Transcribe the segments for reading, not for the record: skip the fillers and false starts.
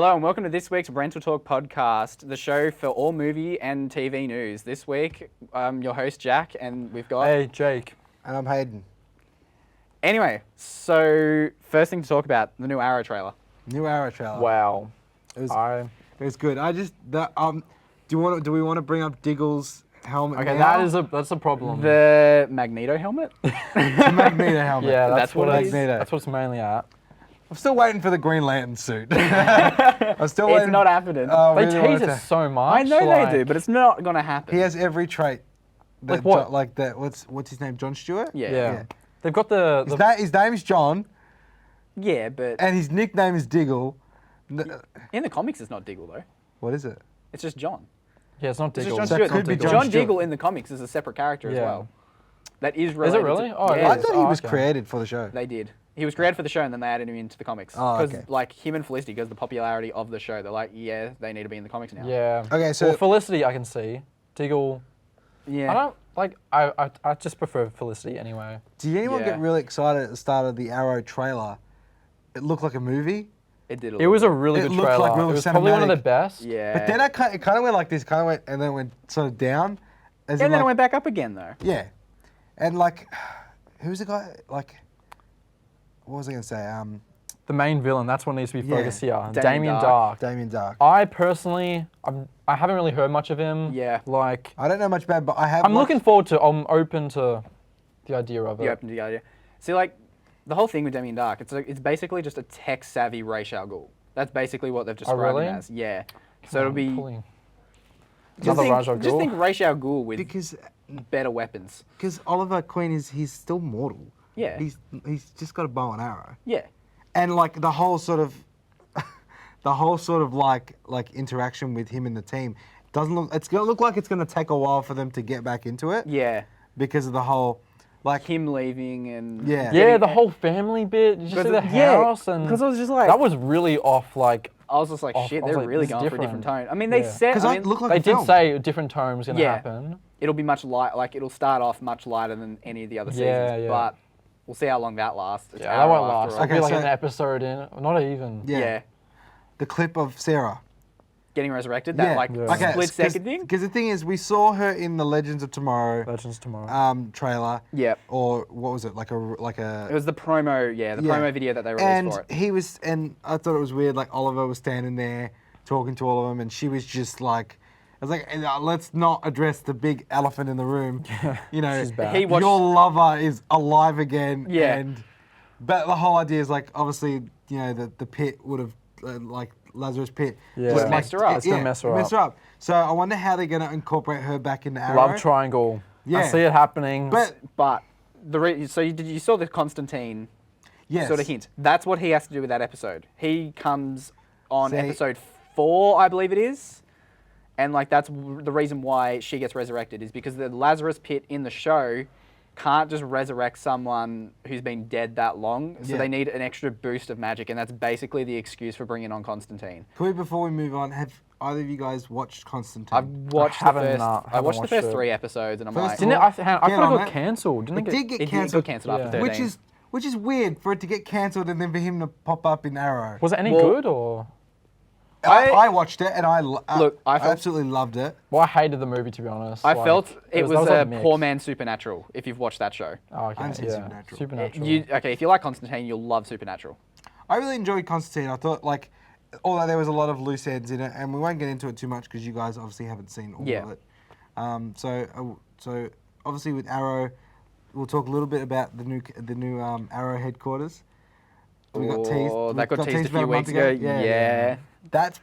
Hello and welcome to this week's Rental Talk podcast, the show for all movie and TV news. This week, I'm your host Jack, and we've got... Hey, Jake. And I'm Hayden. Anyway, so first thing to talk about, the new Arrow trailer. New Arrow trailer. Wow. It was good. Do we want to bring up Diggle's helmet? Okay, now? that's a problem. The Magneto helmet? The Magneto helmet. Yeah, That's what it is. Magneto. That's what it's mainly at. I'm still waiting for the Green Lantern suit. I'm still waiting. It's not happening. Oh, They really tease it so much. I know like, they do, but it's not going to happen. He has every trait. Like what? Like that. What's his name? John Stewart. Yeah. They've got the His name is John, Yeah, but and his nickname is Diggle. in the comics it's not Diggle though. What is it? It's just John. yeah, it's not It's Diggle. just That John could Stewart. be John John Stewart. Diggle in the comics is a separate character as Yeah. well. That is related. Is it really? To, Oh, yeah, I thought he was okay. created for the show. They did. He was created for the show, and then they added him into the comics. Oh, Because okay. like him and Felicity, because the popularity of the show, they're like, yeah, they need to be in the comics now. Yeah. Okay, so- well, Felicity I can see. Diggle. Yeah. I don't like. I just prefer Felicity anyway. Did anyone Yeah. get really excited at the start of the Arrow trailer? It looked like a movie. It did. It was a really It good looked trailer. like really it was probably one of the cinematic. best. Yeah. But then it kind of went like this, kind of went, and then went sort of down. As in and then like, it went back up again though. Yeah. And like, who's the guy, like, what was I going to say? The main villain. That's what needs to be Yeah. focused here. Damien Damien Dark. Dark. Damien Dark. I personally, I haven't really heard much of him. Yeah. Like, I don't know much about, but I have. I'm looking forward to. I'm open to the idea of it. You open to the idea. See, like the whole thing with Damien Dark, it's basically just a tech-savvy Ra's al Ghul. That's basically what they've described really? him as. Yeah. So it'll be. Just Another Ra's al think, just Ghul? think Ra's al Ghul with because better weapons. Oliver Queen he's still mortal. Yeah. He's just got a bow and arrow. Yeah. And like the whole sort of like interaction with him and the team doesn't look. It's gonna look like it's gonna take a while for them to get back into it. Yeah. Because of the whole, like Him leaving and. Yeah. Yeah, the whole family bit. Did you see the house? And because I was just like. that was really off. Like, I was just like, off- shit, I was they're like, really this is going for a different different. tone. I mean, they Yeah. said. because I it mean, looked like they a did film. say a different tone was gonna Yeah. happen. it'll be much light. Like it'll start off much lighter than any of the other Yeah, seasons. yeah. But we'll see how long that lasts. It's Yeah, that won't Arrow after last. all. It'll be like so- an episode in. Not even. Yeah. The clip of Sarah. Getting resurrected. That like Yeah. split second thing. Because the thing is, we saw her in the Legends of Tomorrow Legends tomorrow. trailer. Yep. Or what was it? Like a It was the promo. Yeah, the promo video that they released and for it. he was, and I thought it was weird. Like Oliver was standing there talking to all of them, and she was just like, I was like, let's not address the big elephant in the room. You know, She's back. He watched- your lover is alive again. Yeah. But the whole idea is like, obviously, you know, the pit would have, like Lazarus Pit. Yeah. just Would've messed her up. It's gonna mess her up. So I wonder how they're going to incorporate her back into Arrow. Love triangle. I Yeah. see it happening. But so you saw the Constantine yes. sort of hint. That's what he has to do with that episode. He comes on See- episode 4, I believe it is. And like that's the reason why she gets resurrected is because the Lazarus Pit in the show can't just resurrect someone who's been dead that long. So Yeah. they need an extra boost of magic, and that's basically the excuse for bringing on Constantine. Can we, before we move on, have either of you guys watched Constantine? I've watched the haven't, first. no, I watched the haven't first watched it. 3 episodes, and I'm First like, Didn't it? I thought Get it on got it. cancelled. Didn't It it? did get it cancelled. got cancelled after Yeah. 13. Which is weird for it to get cancelled and then for him to pop up in Arrow. Was it any Well- good or? I watched it and I Look, I felt- absolutely loved it. Well, I hated the movie to be honest. I Like, felt it was that a like mixed. poor man Supernatural. If you've watched that show, Oh, okay, I haven't seen yeah. Supernatural. Supernatural. If you like Constantine, you'll love Supernatural. I really enjoyed Constantine. I thought, like, although there was a lot of loose ends in it, and we won't get into it too much because you guys obviously haven't seen all Yeah. of it. So obviously with Arrow, we'll talk a little bit about the new Arrow headquarters. We got teased. Oh, that got teased a about few month weeks ago. Yeah. That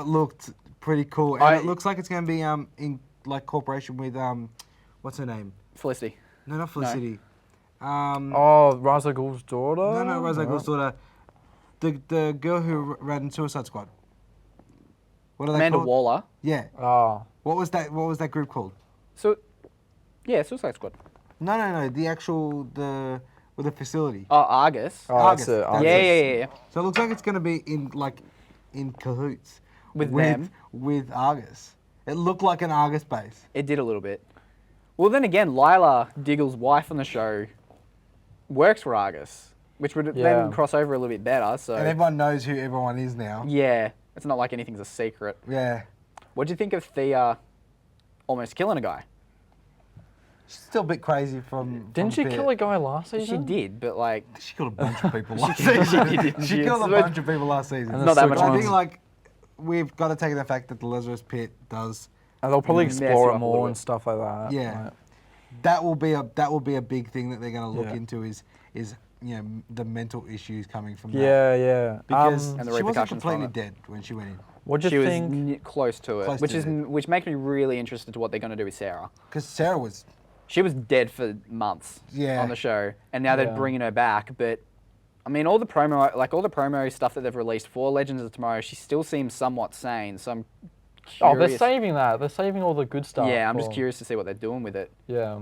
looked pretty cool, and it looks like it's going to be in like cooperation with what's her name? Felicity. No, not Felicity. Oh, Ra's al Ghul's daughter. No, Ra's al Ghul's daughter. The girl who ran Suicide Squad. What are they Amanda called? Waller. Yeah. Oh, What was that group called? So, yeah, Suicide Squad. No. The actual with the facility. Oh, Argus. oh Argus. that's it. That's yeah, it. yeah. So it looks like it's going to be in cahoots With them. with Argus. It looked like an Argus base. It did a little bit. Well, then again, Lila Diggle's wife on the show works for Argus, which would Yeah. then cross over a little bit better. So And everyone knows who everyone is now. yeah, It's not like anything's a secret. Yeah. What do you think of Thea almost killing a guy? She's still a bit crazy from. Didn't she the kill a guy last season? She did, but like, She killed a bunch of people last season. didn't She she? killed a It's bunch of people last season. And Not that there's much so But I much think more. like we've got to take the fact that the Lazarus Pit does. And they'll probably mess you explore up it a more little and bit. stuff like that. Yeah. like- That will be a big thing that they're going to look Yeah. into is the mental issues coming from that. yeah. Because And the she wasn't repercussions from completely it. dead when she went in. what do she you was think? close to it, Close which to is it. which makes me really interested to what they're going to do with Sarah. Because Sarah was. She was dead for months Yeah. on the show, and now they're Yeah. bringing her back. But I mean, all the promo stuff that they've released for Legends of Tomorrow, she still seems somewhat sane. So I'm curious. Oh, they're saving that. They're saving all the good stuff. Yeah, I'm just for- curious to see what they're doing with it. Yeah.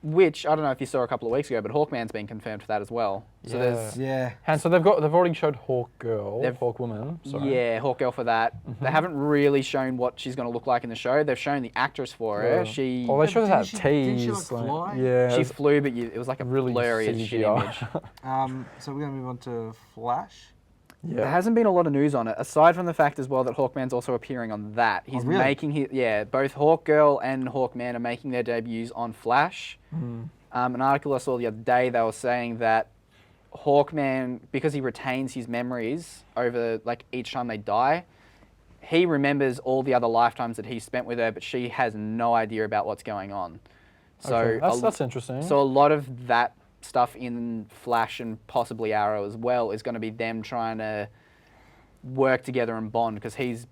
Which I don't know if you saw a couple of weeks ago, but Hawkman's been confirmed for that as well. So Yeah. there's Yeah. And so they've already showed Hawk Girl, They've- Hawk Woman. Sorry. yeah, Hawkgirl for that. They haven't really shown what she's going to look like in the show. They've shown the actress for her. Yeah. She Oh, they showed Didn't that she- didn't she, like, tease. fly? Yeah. she it's flew, but it was like a really blurry as shit CGI. image. So we're going to move on to Flash. There yeah. hasn't been a lot of news on it, aside from the fact as well that Hawkman's also appearing on that. He's really? making both Hawkgirl and Hawkman are making their debuts on Flash. Mm. An article I saw the other day, they were saying that Hawkman, because he retains his memories over like each time they die, he remembers all the other lifetimes that he spent with her, but she has no idea about what's going on. So Okay, that's interesting. So a lot of that stuff in Flash and possibly Arrow as well is going to be them trying to work together and bond, because he's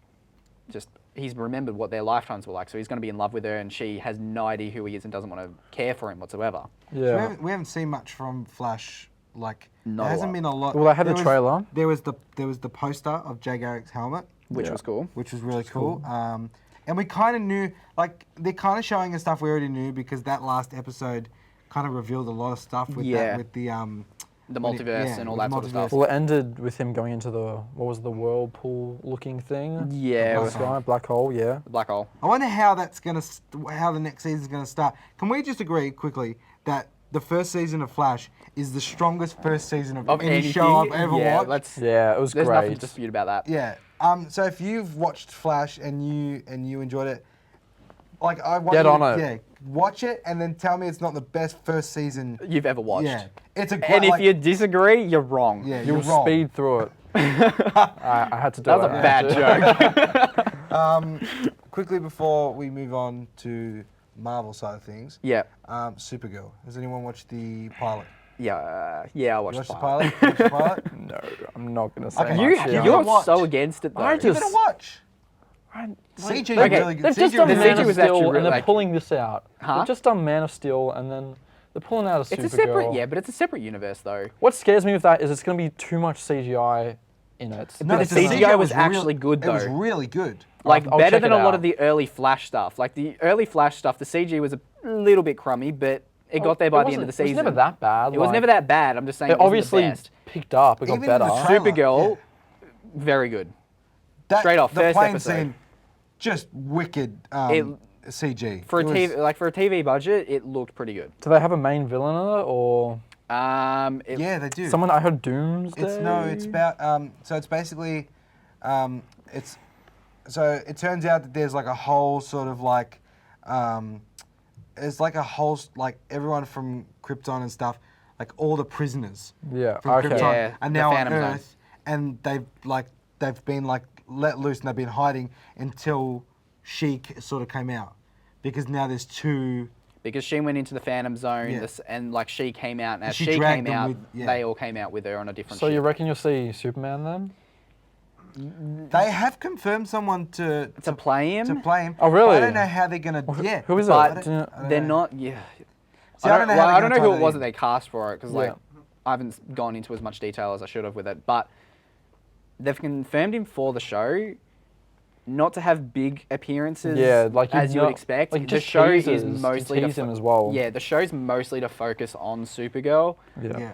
remembered what their lifetimes were like. So he's going to be in love with her, and she has no idea who he is and doesn't want to care for him whatsoever. So we yeah. haven't seen much from Flash. Like Not there a hasn't lot. been a lot. Well, they had the There was- trailer. There was the poster of Jay Garrick's helmet, Which Yeah. was cool. which was really cool. And we kind of knew, like they're kind of showing us stuff we already knew, because that last episode kind of revealed a lot of stuff with Yeah. that, with the The What do you- multiverse yeah, and all with that the sort of stuff. Well, it ended with him going into the whirlpool-looking thing. Yeah, The with Black hole. Yeah. the black hole. I wonder how that's how the next season's gonna start. Can we just agree quickly that the first season of Flash is the strongest first season of any show I've ever yeah, watched? Yeah, it was There's nothing to great. dispute about that. Yeah. So if you've watched Flash and you enjoyed it, like I want Get you on to, it. Yeah, watch it and then tell me it's not the best first season. You've ever watched. Yeah, it's a great. And if like, you disagree, you're wrong. yeah, You'll you're wrong. speed through it. I had to do That was it. a I bad had to. joke. Quickly before we move on to Marvel side of things, Yeah. Supergirl. Has anyone watched the pilot? Yeah. I You watched watched the the pilot. pilot? You watched the pilot? No, I'm not gonna say Okay. much. You, Give it a you're watch. so against it though. I Give just- it a watch. I- CG like, really good. They've just CG done the really Man CG of good. was actually Steel, really, and they're like- pulling this out. Huh? They've just done Man of Steel, and then they're pulling out a It's Supergirl. a separate, yeah, but it's a separate universe though. What scares me with that is it's going to be too much CGI in it. But it's the CGI was actually good, It was though. really good. Like I'll better check than it a lot out. of the early Flash stuff. Like the early Flash stuff, the CG was a little bit crummy, but it got there by the end of the season. It was never that bad. It was never that bad. I'm just saying It it wasn't obviously the best. picked up. It got Even in the better. trailer. Supergirl, very good. That, Straight off, the first plane episode. scene, just wicked CG. For a It was- TV, for a TV budget, it looked pretty good. Do they have a main villain in it, or Yeah, they do. someone I heard Doomsday? It's about so it's basically it's so it turns out that there's like a whole sort of like it's like a whole like everyone from Krypton and stuff, like all the prisoners Yeah. from Okay. Krypton Yeah, are the now on Phantom Zone. Earth, and they've been like let loose and they've been hiding until S.H.I.E.L.D. sort of came out, because now there's two. Because she went into the Phantom Zone, Yeah. and like she came out, and as She she dragged came them out, with- yeah. they all came out with her on a different So ship. you reckon you'll see Superman then? They have confirmed someone to play him? To play him. Oh, really? But I don't know how they're gonna. Yeah. Who is it? But I don't they're know. not. Yeah. See, I don't know how they're I don't know gonna who tie it was that that in. they cast for it, because like Yeah. I haven't gone into as much detail as I should have with it. But they've confirmed him for the show, not to have big appearances. Yeah, like as you would expect. Like the just show teasers is to mostly tease him as well. Yeah, the show's mostly to focus on Supergirl. Yeah. Yeah.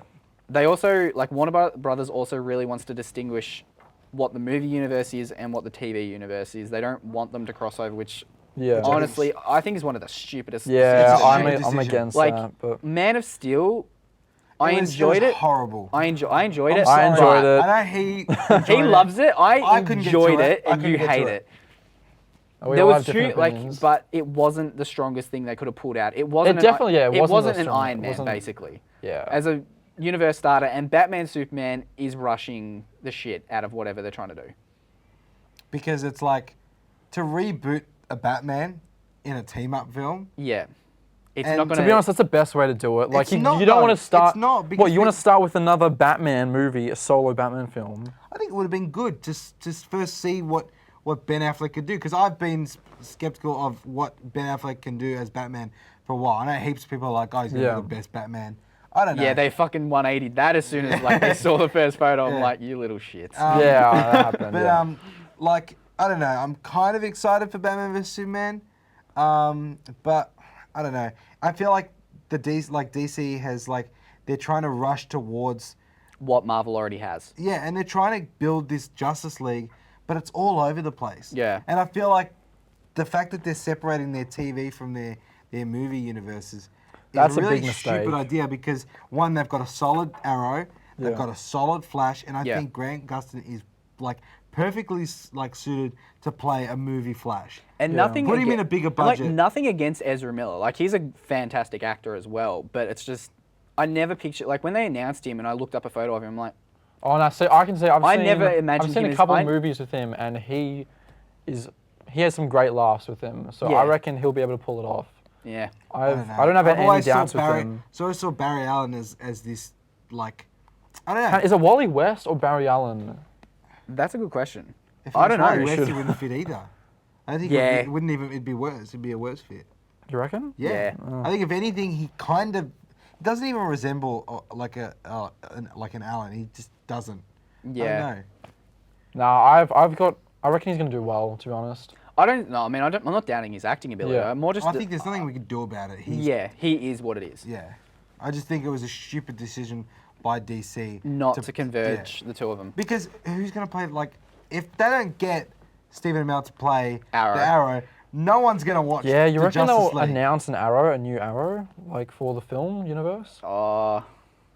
They also, like, Warner Brothers also really wants to distinguish what the movie universe is and what the TV universe is. They don't want them to cross over, which Yeah. honestly I think is one of the stupidest Yeah, It's a I'm shitty I'm decision. against Like, that. But Man of Steel, I enjoyed it. Horrible. I enjoyed it. I enjoyed it. I know he enjoyed He loves it. I couldn't get to enjoyed it. it, I and you couldn't get to hate it. it. We There all was have different two, opinions. but it wasn't the strongest thing they could have pulled out. It wasn't. definitely, yeah, it It wasn't wasn't the an strong- Iron it Man, wasn't- basically. Yeah. As a universe starter, and Batman Superman is rushing the shit out of whatever they're trying to do. Because it's like to reboot a Batman in a team up film. Yeah, it's And not going To be honest, that's the best way to do it. Like It's you, not, you don't though. want to start. It's not, What because you want we- to start with another Batman movie, a solo Batman film. I think it would have been good to first see what Ben Affleck could do, because I've been skeptical of what Ben Affleck can do as Batman for a while. I know heaps of people are like, oh, he's gonna Yeah. be the best Batman. I don't know. Yeah, they fucking 180 that as soon as like they saw the first photo. I'm Yeah. like, you little shits. Yeah, that happened. But yeah. like I don't know. I'm kind of excited for Batman vs Superman, but I don't know. I feel like DC has like they're trying to rush towards What Marvel already has. and they're trying to build this Justice League, but it's all over the place. Yeah. And I feel like the fact that they're separating their TV from their movie universes That's is a a really big mistake. stupid idea, because one, they've got a solid Arrow, they've Yeah. got a solid Flash, and I Yeah. think Grant Gustin is like perfectly like suited to play a movie Flash. And Yeah. nothing. Put him in a bigger and, like, budget. nothing against Ezra Miller. Like he's a fantastic actor as well. But it's just, I never pictured like when they announced him and I looked up a photo of him. I'm like, Oh, and I see. I can say I've I seen. never imagined I've seen him a as- couple I- of movies with him, and he has some great laughs with him. So Yeah. I reckon he'll be able to pull it off. yeah. I don't know. I don't have I've any always doubts saw with Barry, him. So I saw Barry Allen as this like I don't know. Is it Wally West or Barry Allen? That's a good question. If I it don't was know. Wally West, should- he wouldn't fit either. I don't think Yeah. it wouldn't even. It'd be worse. It'd be a worse fit. You reckon? Yeah. Yeah. I think if anything, he kind of doesn't even resemble like like an Allen. He just doesn't. I Yeah. don't know. No, I reckon he's gonna do well. To be honest. I don't know. I mean, I'm not doubting his acting ability. Yeah. I'm more just. I think there's nothing we can do about it. Yeah, he is what it is. Yeah. I just think it was a stupid decision by DC Not to converge yeah. the two of them. Because who's going to play, like, if they don't get Stephen Amell to play Arrow. the Arrow, no one's going to watch Yeah, you the reckon Justice they'll League. announce a new Arrow, like for the film universe? Oh,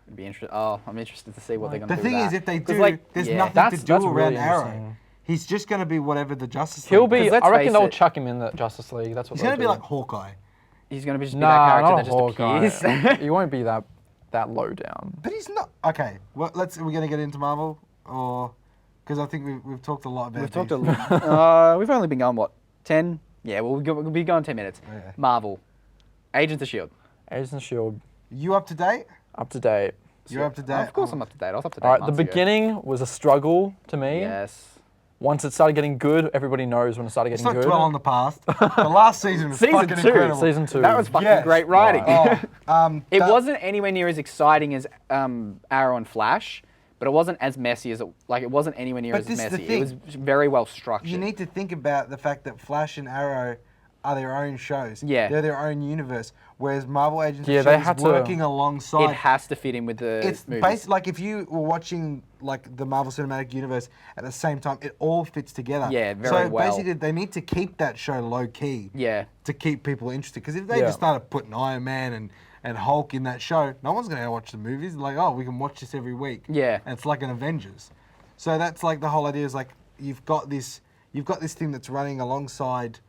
it'd be interesting. Oh, I'm interested to see what they're The gonna do. thing with is, that. if they 'Cause, do, like, there's yeah. nothing That's- to do that's around really Arrow. interesting. He's just going to be whatever the Justice League. He'll be. 'Cause let's I reckon face they'll it- chuck him in the Justice League. That's what He's going to they'll be do. like Hawkeye. He's gonna be just be Nah, that character not that a just Hawkeye. appears. He won't be that low down. But he's not. Okay, well, are we going to get into Marvel? Or, because I think we've talked a lot about We've talked a these. lot. We've only been going what 10? Yeah, we'll be going 10 minutes. Okay. Marvel, Agents of Shield. Agents of S.H.I.E.L.D. You up to date? up to date. You're up to date? Of course, I'm up to date. I was up to date. All right, the months ago. beginning was a struggle to me. Yes. Once it started getting good, everybody knows when it started Let's getting not good. dwell on the past. The last season was Season fucking 2. incredible. Season 2. That was fucking Yes. great writing. It That- wasn't anywhere near as exciting as Arrow and Flash, but it wasn't as messy as it wasn't anywhere near But as this is the messy. It was thing. very well structured. You need to think about the fact that Flash and Arrow are their own shows. Yeah. They're their own universe. Whereas Marvel Agents Yeah, of they S.H.I.E.L.D. had is to- working alongside. It has to fit in with the It's movies. basically like if you were watching like the Marvel Cinematic Universe at the same time, it all fits together. Yeah, very so well. basically, they need to keep that show low key. Yeah. To keep people interested, because if they Yeah. just started putting Iron Man and Hulk in that show, no one's gonna watch the movies. Like, oh, we can watch this every week. Yeah. And it's like an Avengers. So that's like the whole idea is like you've got this thing that's running alongside.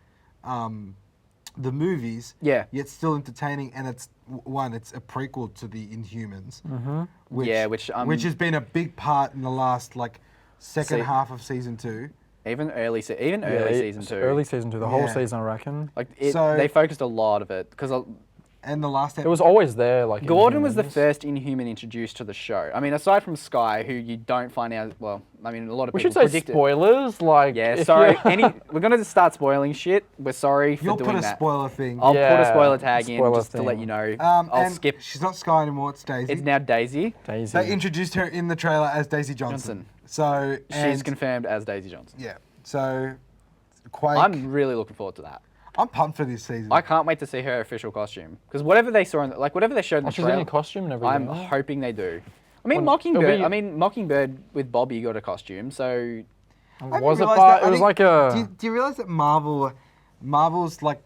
The movies, Yeah. yet still entertaining, and it's a prequel to the Inhumans, which which has been a big part in the last like second See- half of season 2. Even early season it's 2. Early season 2, the whole Yeah. season, I reckon. Like So- they focused a lot of it because And the last It was always there. Like Gordon was the Inhumans. first Inhuman introduced to the show. I mean, aside from Sky, who you don't find out. Well, I mean, a lot of We people should say predicted. spoilers. Like, Yeah, if sorry. you- We're gonna just start spoiling shit. We're sorry for You'll doing put a that. spoiler thing. I'll put a Yeah, spoiler tag in spoiler just to let thing. you know. I'll I'll skip. She's not Sky anymore. It's Daisy. It's now Daisy Daisy. They introduced her in the trailer as Daisy Johnson. So She's and- confirmed as Daisy Johnson. Yeah. So Quake. I'm really looking forward to that. I'm pumped for this season. I can't wait to see her official costume because whatever they saw, whatever they showed in the She's in trailer, a costume and everything. I'm hoping they do. I mean, Well, Mockingbird. it'll be- Mockingbird with Bobby got a costume, so Have Was you it? realised But that? it I was think- like a. Do you realize that Marvel's like,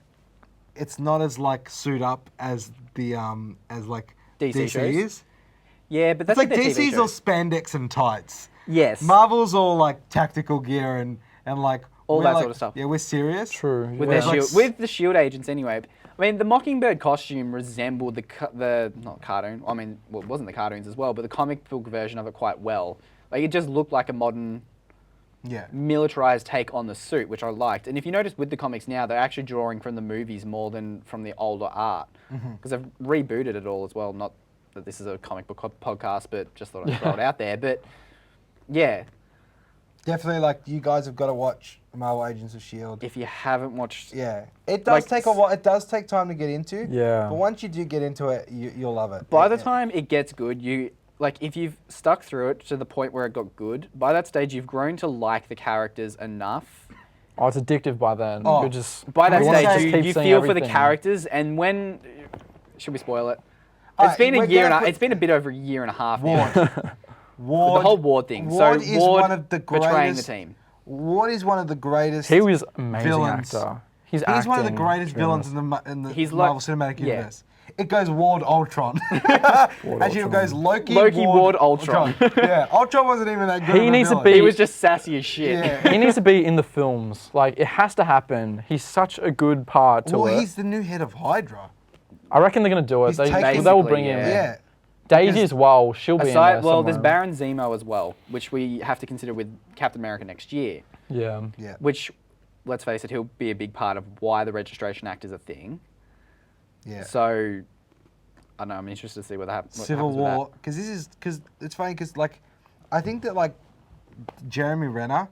it's not as like suit up as the as like DC shows? is. Yeah, but It's that's like with their TV DC's all shows. spandex and tights. Yes. Marvel's all like tactical gear and like All we're that like, sort of stuff. Yeah, we're serious. True. With yeah. their shield, with the Shield agents anyway. I mean, the Mockingbird costume resembled the not cartoon. I mean, well, it wasn't the cartoons as well, but the comic book version of it quite well. Like it just looked like a modern, Yeah. militarized take on the suit, which I liked. And if you notice with the comics now, they're actually drawing from the movies more than from the older art because they've rebooted it all as well. Not that this is a comic book podcast, but just thought I'd throw it out there. But yeah, Definitely, like you guys have got to watch Marvel Agents of S.H.I.E.L.D. if you haven't watched, Yeah, it does Like, take a while. It does take time to get into. Yeah. But once you do get into it, you'll love it. by the time it gets good, if you've stuck through it to the point where it got good, by that stage you've grown to like the characters enough. Oh, it's addictive by then. Oh. You're just By that Can we stage, say- you keep feel seeing for the everything. characters, and when should we spoil it? Alright, It's been a we're year gonna and put- it's been a bit over a year and a half now. Ward, The whole Ward thing. Ward so is Ward one of the betraying the greatest- team. Ward is one of the greatest. He was amazing villains. actor. He's one of the greatest villains in the He's like- Marvel Cinematic yeah. Universe. It goes Ward Ultron. Actually, it goes Loki Ward Ultron. Yeah, Ultron wasn't even that good. He of a needs to villain. be- He was just sassy as shit. Yeah. He needs to be in the films. Like, it has to happen. He's such a good part to Well, it. he's the new head of Hydra. I reckon they're going to do it. He's They taking- will bring Basically, him. Yeah. Daisy Because- as well. She'll be in there Well, there's somewhere. Baron Zemo as well, which we have to consider with Captain America next year. Yeah. Yeah. Which, let's face it, he'll be a big part of why the Registration Act is a thing. Yeah. So, I don't know. I'm interested to see what happens. Civil War, because it's funny because like, I think that like, Jeremy Renner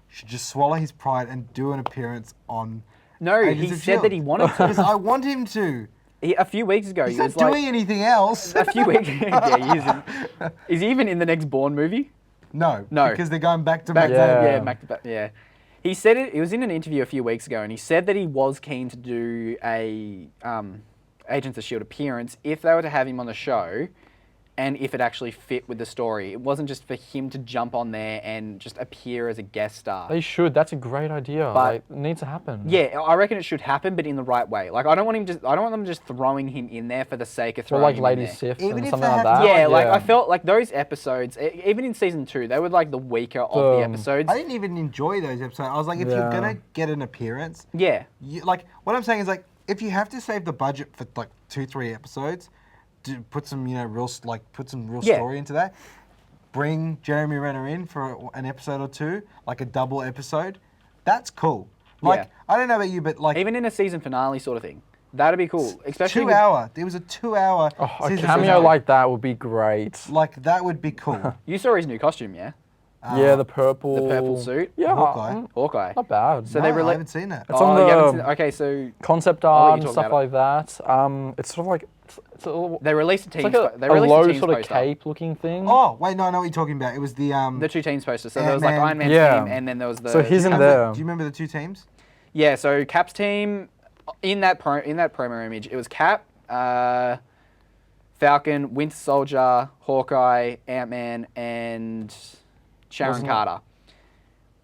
should just swallow his pride and do an appearance on. No, Agents he of said that he wanted to. Because I want him to. A few weeks ago, He's he not was like, doing anything else. a few weeks. Yeah, he is. Is he even in the next Bourne movie? No, No. because they're going back to Back back. Yeah. to, yeah, back to back. Yeah. He said it. He was in an interview a few weeks ago, and he said that he was keen to do a Agents of S.H.I.E.L.D. appearance if they were to have him on the show, and if it actually fit with the story. It wasn't just for him to jump on there and just appear as a guest star. They should. That's a great idea. Like, it needs to happen. Yeah, I reckon it should happen, but in the right way. Like, I don't want them just throwing him in there for the sake of Or throwing like him Lady in there. Sif Even and if something they like have that. Yeah, like I felt like those episodes, even in season 2, they were like the weaker of the episodes. I didn't even enjoy those episodes. I was like, if you're Yeah. gonna get an appearance, Yeah, like what I'm saying is like, if you have to save the budget for like 2-3 episodes, to put some put some real Yeah. story into that. Bring Jeremy Renner in for an episode or two, like a double episode. That's cool. Like Yeah. I don't know about you, but like even in a season finale sort of thing, that'd be cool. Especially 2 with- hour. There was a 2 hour. Oh, a season cameo finale. like that would be great. Like that would be cool. You saw his new costume, yeah? Yeah, the purple. The purple suit? Yeah, Hawkeye. Hawkeye. not bad. So No, they I rela- haven't seen that. It's on you haven't the- seen- okay, so Concept I'll let art you and talk stuff about like that. It's sort of like it's a little. they released a It's teams. like a, They a released low a teams sort of poster. cape looking thing. Oh wait, no, I know what you're talking about. It was the The two teams poster. So there was like Ant-Man. Iron Man Yeah. team, and then there was the. So he's in Remember- there. Do you remember the two teams? Yeah, so Cap's team in that promo image, it was Cap, Falcon, Winter Soldier, Hawkeye, Ant-Man, and Sharon Wasn't it- Carter.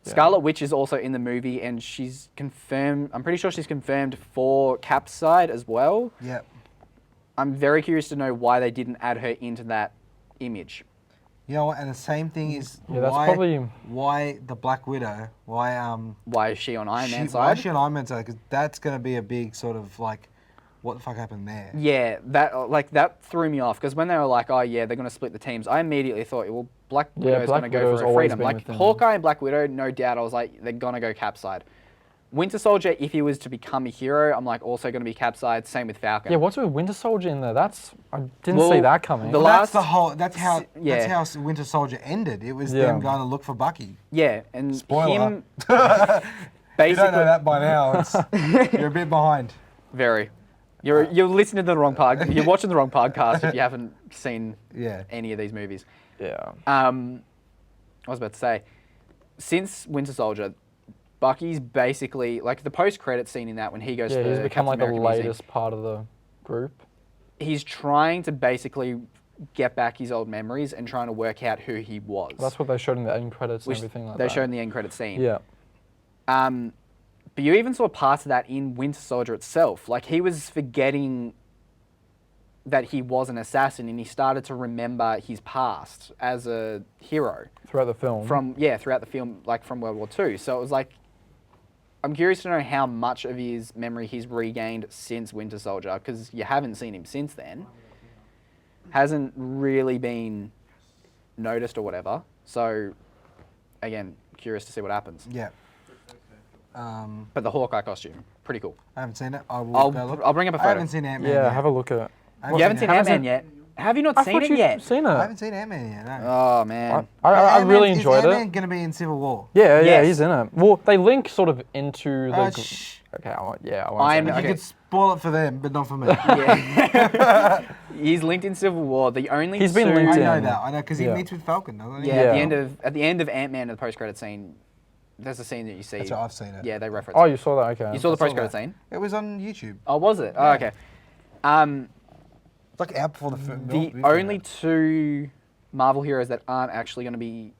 Yeah. Scarlet Witch is also in the movie, and she's confirmed. I'm pretty sure she's confirmed for Cap's side as well. Yep. I'm very curious to know why they didn't add her into that image. You know what? And the same thing is Yeah, that's why probably- why the Black Widow? Why Why is she on Iron Man's why is side? she on Iron Man's side? Because that's gonna be a big sort of like, what the fuck happened there? Yeah, that threw me off because when they were like, "Oh yeah, they're going to split the teams," I immediately thought, "Well, Black Widow's Black going to go Widow's for her always freedom." been Like within Hawkeye and Black Widow, no doubt. I was like, they're going to go Cap's side. Winter Soldier, if he was to become a hero, I'm like also going to be Cap's side. Same with Falcon. Yeah, what's with Winter Soldier in there? I didn't Well, see that coming. the Well, that's last- the whole. That's how. yeah. That's how Winter Soldier ended. It was Yeah. them going to look for Bucky. Yeah, and Spoiler. him If you basically don't know that by now, you're a bit behind. very. You're listening to the wrong pod. You're watching the wrong podcast if you haven't seen Yeah. any of these movies. yeah. I was about to say, since Winter Soldier, Bucky's basically like the post-credit scene in that when he goes Yeah, for he's the become Captain like the America music, latest part of the group. he's trying to basically get back his old memories and trying to work out who he was. That's what they showed in the end credits and which everything like they that. showed in the end credit scene. Yeah. But you even saw parts of that in Winter Soldier itself. Like he was forgetting that he was an assassin, and he started to remember his past as a hero Throughout the film. throughout the film, like from World War II. So it was like, I'm curious to know how much of his memory he's regained since Winter Soldier, because you haven't seen him since then. Hasn't really been noticed or whatever. So, again, curious to see what happens. Yeah. But the Hawkeye costume, pretty cool. I haven't seen it. I will I'll go look. I'll bring up a I photo. haven't seen Ant-Man Yeah, yet. have a look at it. You haven't seen Ant-Man yet? Have you not I seen thought it you'd yet? seen I it. haven't seen Ant-Man yet, no. Oh man. I really enjoyed Is Ant-Man it. going to be in Civil War? Yeah, Yes. he's in it. Well, they link sort of into the. Shh. Okay, I won't say I'm- that. You Okay. could spoil it for them, but not for me. Yeah. He's linked in Civil War. The only He's been two- linked I in. know that. I know because he Yeah. meets with Falcon, doesn't he? Yeah, Yeah. at the end of Ant-Man, in the post-credit scene, there's a scene that you see. That's right, I've seen it. Yeah, they reference. Oh, it. you saw that? Okay. You saw the I saw post-credit that. scene? It was on YouTube. Oh, was it? Oh, Yeah. okay. It's like out before the film. The only two Marvel heroes that aren't actually going to be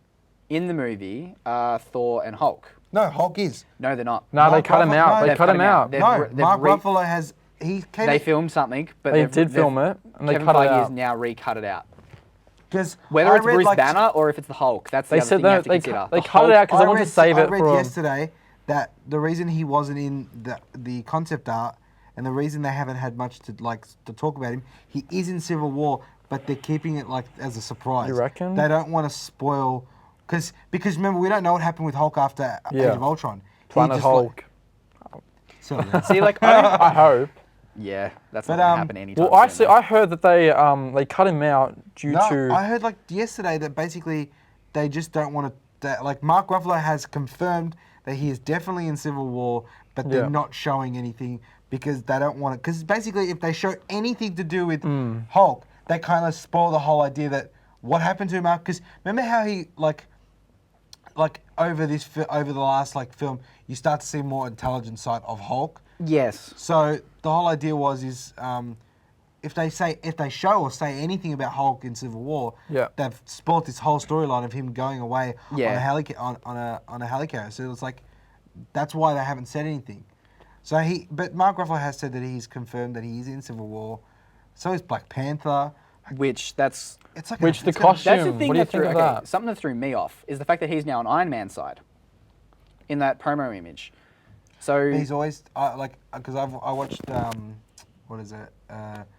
in the movie are Thor and Hulk. No, Hulk is. No, they're not. No, they Mark cut him Ruffalo- out. no, They they've cut him out. They've No, they've Mark re- Ruffalo has. He came They filmed something, but They they've- did they've- film it, and they Kevin cut it Feige has out. now recut it out. because Whether it's Bruce Banner or if it's the Hulk, that's the They other said thing you have that to they consider. they The cut it Hulk- out because they wanted to save I it read for. yesterday that the reason he wasn't in the concept art and the reason they haven't had much to talk about him, he is in Civil War, but they're keeping it like as a surprise. You reckon? They don't want to spoil because remember we don't know what happened with Hulk after Age Yeah. of Ultron. He Planet just, Hulk. So, yeah. See, like, I hope. yeah, that's But, not going to happen anytime Well, soon. I heard that they cut him out due No, to. I heard like yesterday that basically they just don't want to. Like Mark Ruffalo has confirmed that he is definitely in Civil War, but they're Yeah. not showing anything because they don't want it. Because basically, if they show anything to do with Hmm. Hulk, they kind of spoil the whole idea that what happened to him. Because remember how he like over the last film, you start to see more intelligent side of Hulk. Yes. So the whole idea is if they show or say anything about Hulk in Civil War, Yeah. they've spoilt this whole storyline of him going away Yeah. on a helicarrier. So it's like that's why they haven't said anything. So but Mark Ruffalo has said that he's confirmed that he is in Civil War. So is Black Panther. Which that's It's like Which the it's gonna- costume- that's the thing what do you that think threw of okay, that? something that threw me off is the fact that he's now on Iron Man's side in that promo image. So He's always because I watched what is it?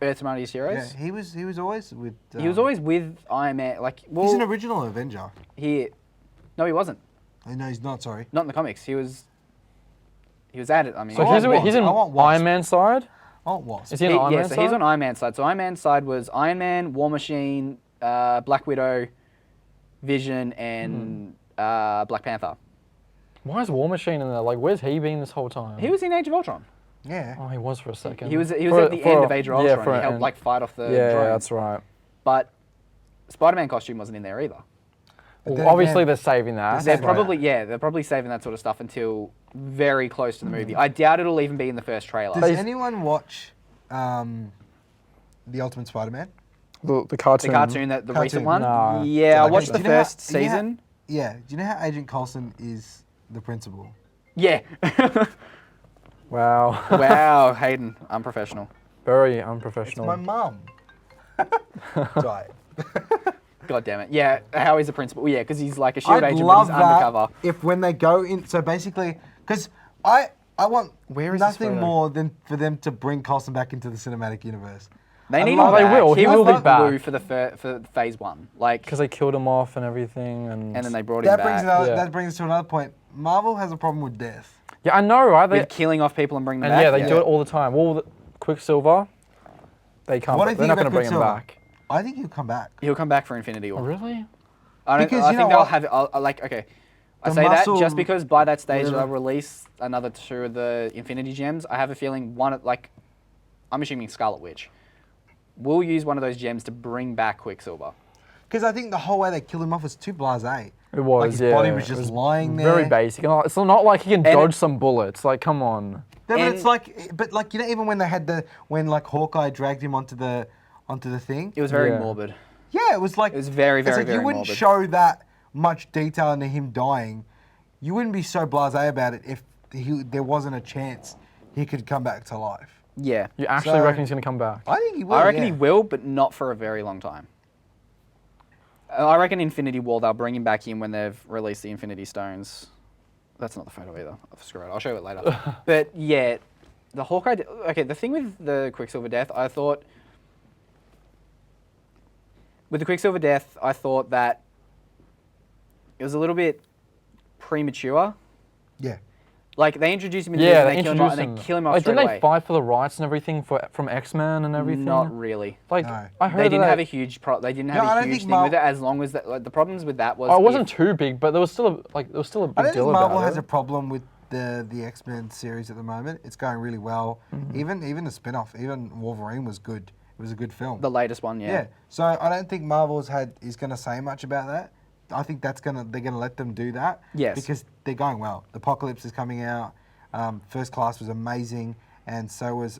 Earth's Mightiest Yeah, Heroes. he was always with. He was always with Iron Man. Like, well, He's an original Avenger. No, he wasn't. Oh, no, he's not. Sorry. Not in the comics. He was added. I mean, So I he's, want he's in Wasp. I want Wasp. Iron Man side. Oh, it was. Is he in Iron Man so side? he's on Iron Man's side. So Iron Man's side was Iron Man, War Machine, Black Widow, Vision, and Black Panther. Why is War Machine in there? Like, where's he been this whole time? He was in Age of Ultron. Yeah. Oh, he was for a second. He was For- at the for end a- of Age of yeah, Ultron. for He an helped end. like fight off the Yeah, drone. that's right. But Spider-Man costume wasn't in there either. But Well, then obviously, again- they're saving that. They're That's right. probably saving that sort of stuff until very close to the movie. I doubt it'll even be in the first trailer. Does anyone watch the Ultimate Spider-Man? The The cartoon. cartoon, the recent Cartoon. one? No. Yeah, I Okay, watched do the you know how- first do you know how- season. Yeah. Do you know how Agent Coulson is the principal? Yeah. Wow. Wow, Hayden, unprofessional. Very It's unprofessional. my mum. Right. God damn it. Yeah, how is the principal? Yeah, because he's like a shield I'd agent, love but he's that undercover. if when they go in. So basically, because I want Where is this nothing photo? more than for them to bring Coulson back into the cinematic universe. They I need love him it. back. They will. He was will be like back. Blue for for phase one. Like, Because they killed him off and everything, and and then they brought him That back. brings us to another point. Marvel has a problem with death. yeah, I know, right? They, With killing off people and bringing them and back. yeah, they do it all the time. Well, Quicksilver, they can't. What do you They're think not about going to bring him Quicksilver? back. I think he'll come back. He'll come back for Infinity War. Oh, really? I don't. Because I you think know they'll what? have it. Like, okay, I The say that muscle- just because by that stage whatever. they'll release another 2 of the Infinity Gems. I have a feeling I'm assuming Scarlet Witch will use one of those gems to bring back Quicksilver. Because I think the whole way they killed him off was too blasé. It was. Like his yeah. body was It just lying there. Very basic. And it's not like he can And dodge it- some bullets. Like, come on. No, but And- it's like, even when they had when Hawkeye dragged him onto the thing. It was very Yeah. morbid. Yeah, it was like It was very, it's very, like very you wouldn't morbid. show that much detail into him dying. You wouldn't be so blasé about it if there wasn't a chance he could come back to life. Yeah. You actually So- reckon he's going to come back? I think he will. I reckon yeah. he will, but not for a very long time. I reckon Infinity War, they'll bring him back in when they've released the Infinity Stones. That's not the photo either. Screw it. I'll show it later. But yeah, the Hawkeye. Okay, the thing with the Quicksilver death, I thought. With the Quicksilver death, I thought that it was a little bit premature. Yeah. Like they introduce him in Yeah, the they and they kill him off, introduced and him. they kill him off Like, straight didn't away. they fight for the rights and everything from X-Men and everything? Not really. Like, No. I heard They didn't that have a huge they didn't have No, I a don't huge think thing with it as long as that. Like, the problems with that was Oh, it wasn't if- too big, but there was still a I big don't deal think Marvel about has it. a problem with the X-Men series at the moment. It's going really well. Mm-hmm. Even the spin-off, even Wolverine was good. It was a good film. the latest one, yeah. So I don't think Marvel's is going to say much about that. I think they're gonna let them do that. Yes. Because they're going well. The Apocalypse is coming out. First Class was amazing, and so was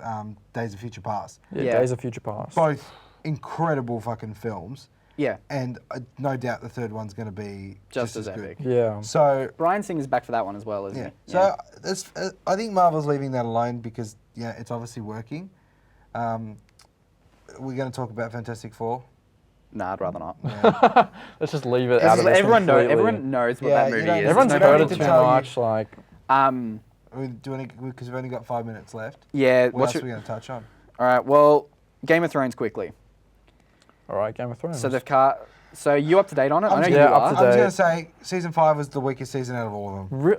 Days of Future Past. Yeah, Days of Future Past. Both incredible fucking films. Yeah. And no doubt the third one's going to be Just as good. epic. Yeah. So Brian Singer's back for that one as well, isn't yeah. he? So I think Marvel's leaving that alone because it's obviously working. We're going to talk about Fantastic Four. Nah, I'd rather not. Yeah. Let's just leave it out of this Everyone completely. knows what Yeah, that you movie don't- is. Everyone's It's There's no heard need it to too tell you. much. Like, Because we've only got 5 minutes left. Yeah. What else are we going to touch on? All right. Well, Game of Thrones quickly. all right, Game of Thrones. So they've cut. So you up to date on it? I know I'm you yeah, are. up to I was date. going to say season 5 was the weakest season out of all of them.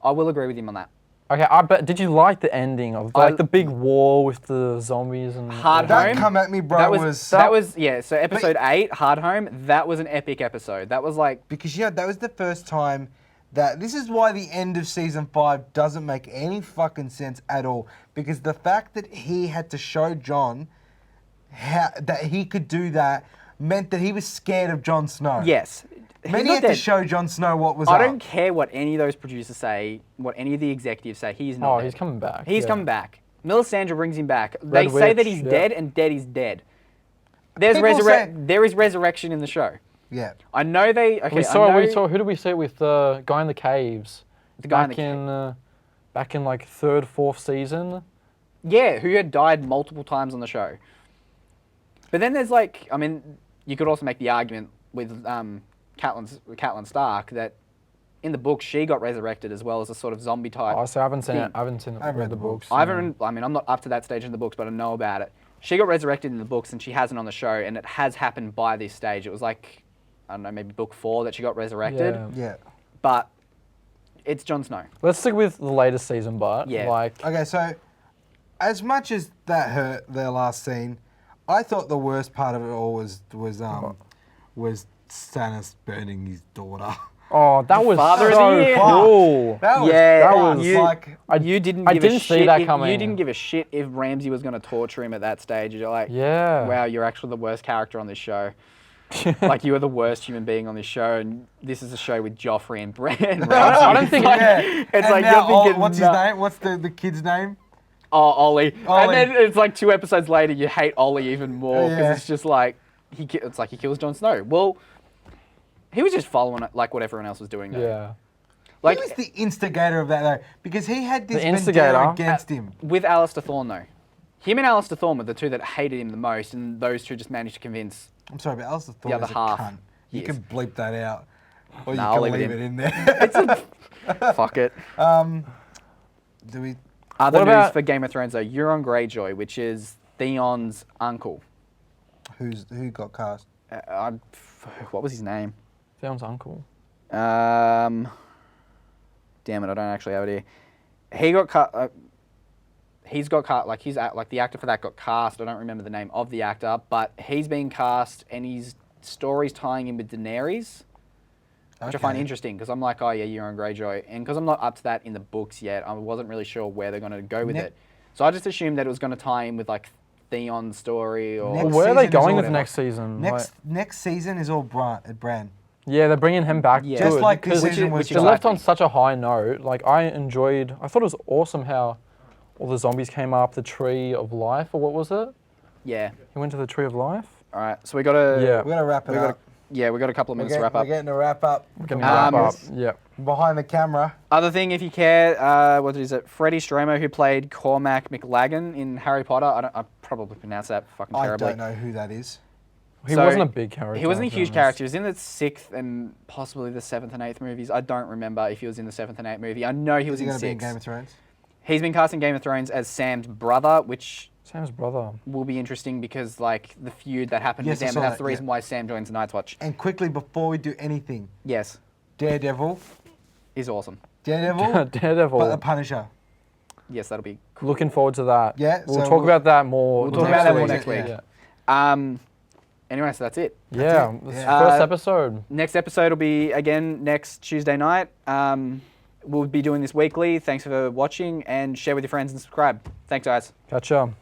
I will agree with him on that. Okay, I bet. Did you like the ending of like the big war with the zombies and Hard That Home? come at me, bro, That was was yeah. So episode 8, Hard Home. That was an epic episode. That was like because that was the first time that this is why the end of season 5 doesn't make any fucking sense at all. Because the fact that he had to show Jon that he could do that meant that he was scared of Jon Snow. yes. He's Meant he not had to dead. show Jon Snow what was I up. don't care what any of those producers say, what any of the executives say. He's not. Oh, dead. he's coming back. He's yeah. coming back. Melisandre brings him back. They Red say that Witch, he's yeah. dead, and dead is dead. There's People say- there is resurrection in the show. Yeah. I know they. Okay, We saw. I know, We saw. Who did we see it with? The guy in the caves. The guy in back the back in like 3rd, 4th season. Yeah, who had died multiple times on the show. But then there's like, I mean, you could also make the argument with Catelyn Stark that in the book she got resurrected as well as a sort of zombie type. Oh, so I haven't seen thing. it. I haven't seen I've read the the books. books. I haven't. I mean, I'm not up to that stage in the books, but I know about it. She got resurrected in the books, and she hasn't on the show, and it has happened by this stage. It was like, I don't know, maybe book 4 that she got resurrected, Yeah. Yeah. but it's Jon Snow. Let's stick with the latest season, but Yeah. like, Okay, so as much as that hurt their last scene, I thought the worst part of it all was Stannis burning his daughter. oh, that was Father of the so Year. cool. That was Yeah, fucked. you- like You didn't. I Give a didn't see shit that if- coming. You didn't give a shit if Ramsay was going to torture him at that stage. You're like, Yeah. wow, you're actually the worst character on this show. Like you are the worst human being on this show, and this is a show with Joffrey and Bran. I don't think- yeah. It's And like now you're thinking, what's his "Nah." name? What's the kid's name? Oh, Ollie. Ollie. And then it's like 2 episodes later, you hate Ollie even more because Yeah. it's just like it's like he kills Jon Snow. Well, he was just following it like what everyone else was doing. Though. Yeah. Like He was the instigator of that though, because he had this The vendetta instigator? against him. with Alistair Thorne though, him and Alistair Thorne were the two that hated him the most, and those two just managed to convince. I'm sorry, but Alistair Thorne other is a half. cunt. You He can is. bleep that out, or Nah, you I'll can leave leave it it in there. Fuck it. Do we? Other What news about- for Game of Thrones though, Euron Greyjoy, which is Theon's uncle. Who got cast? What was his name? Theon's uncle. Damn it, I don't actually have it here. He got cut. He's got cast. Like the actor for that got cast. I don't remember the name of the actor, but he's being cast, and his story's tying in with Daenerys, which I find Okay. interesting because I'm like, oh yeah, Euron Greyjoy, and because I'm not up to that in the books yet, I wasn't really sure where they're going to go with Ne- it. So I just assumed that it was going to tie in with like Theon's story or. Next Well, where are they season is going all- with next season? Next season is all Bran. Yeah, they're bringing him back. Yeah. to Just it like this because season was. they left on exciting. such a high note. Like I thought it was awesome how all the zombies came up the tree of life, or what was it? Yeah. He went to the tree of life. All right. So we got to. Yeah. We're gonna wrap it up. Yeah, we got a couple of minutes to wrap We're up. getting a wrap up. We're gonna from wrap up. Marcus. Yeah. Behind the camera. Other thing, if you care, what is it? Freddie Stromer, who played Cormac McLagan in Harry Potter. I probably pronounced that fucking terribly. I don't know who that is. He So, wasn't a big character. He wasn't a to be huge honest. character. He was in the 6th and possibly the 7th and 8th movies. I don't remember if he was in the 7th and 8th movie. I know he was Is he in going to be in 6. Game of Thrones? He's been cast in Game of Thrones as Sam's brother, which Sam's brother. will be interesting because like the feud that happened Yes, I with them, saw and that's that, the reason yeah. why Sam joins Night's Watch. And quickly, before we do anything, Yes, Daredevil. is awesome. Daredevil, Daredevil. but the Punisher. Yes, that'll be. Looking forward to that. Yeah, We'll so talk we'll- about that more. We'll talk about that more next next week. week. Yeah. Anyway, so that's it. Yeah. it. This Yeah. first Uh, episode. Next episode will be again next Tuesday night. We'll be doing this weekly. Thanks for watching and share with your friends and subscribe. Thanks, guys. Gotcha.